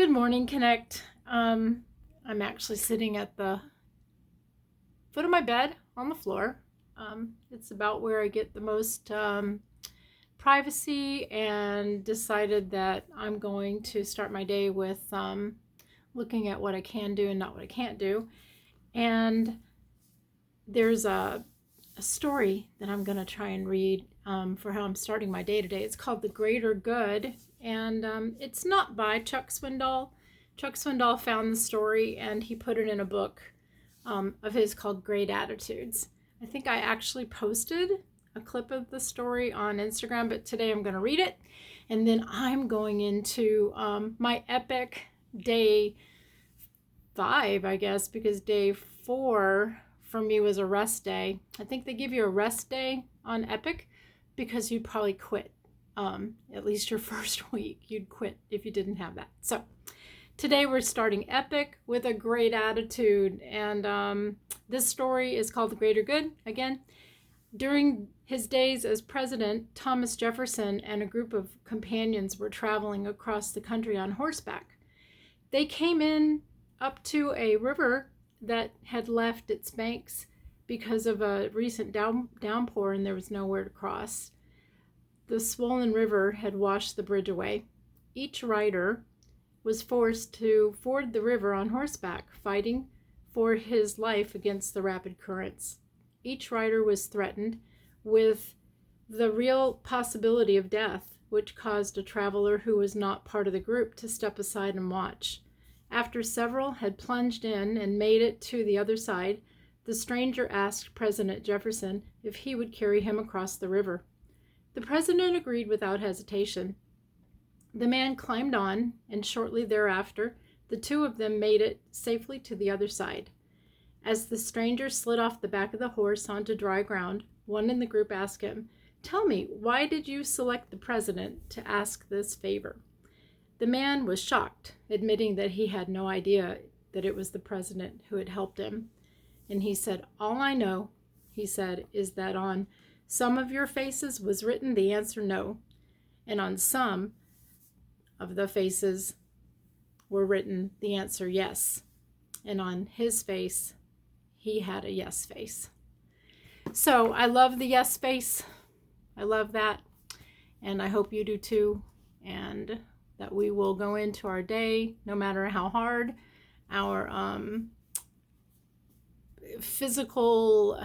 Good morning, Connect. I'm actually sitting at the foot of my bed on the floor. It's about where I get the most privacy, and decided that I'm going to start my day with looking at what I can do and not what I can't do. And there's a story that I'm going to try and read for how I'm starting my day today. It's called The Greater Good, and it's not by Chuck Swindol. Chuck Swindol found the story and he put it in a book of his called Great Attitudes. I think I actually posted a clip of the story on Instagram, but today I'm going to read it, and then I'm going into my epic day 5, I guess, because day 4 for me was a rest day. I think they give you a rest day on Epic because you'd probably quit. At least your first week, you'd quit if you didn't have that. So today we're starting Epic with a great attitude. And this story is called The Greater Good. Again, during his days as president, Thomas Jefferson and a group of companions were traveling across the country on horseback. They came in up to a river that had left its banks because of a recent downpour, and there was nowhere to cross. The swollen river had washed the bridge away. Each rider was forced to ford the river on horseback, fighting for his life against the rapid currents. Each rider was threatened with the real possibility of death, which caused a traveler who was not part of the group to step aside and watch. After several had plunged in and made it to the other side, the stranger asked President Jefferson if he would carry him across the river. The president agreed without hesitation. The man climbed on, and shortly thereafter, the two of them made it safely to the other side. As the stranger slid off the back of the horse onto dry ground, one in the group asked him, "Tell me, why did you select the president to ask this favor?" The man was shocked, admitting that he had no idea that it was the president who had helped him. And he said, "All I know," he said, "is that on some of your faces was written the answer no, and on some of the faces were written the answer yes. And on his face, he had a yes face." So I love the yes face. I love that. And I hope you do too. And that we will go into our day, no matter how hard our physical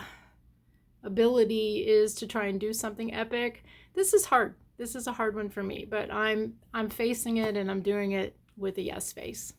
ability is to try and do something epic. This is hard. This is a hard one for me, but I'm facing it, and I'm doing it with a yes face.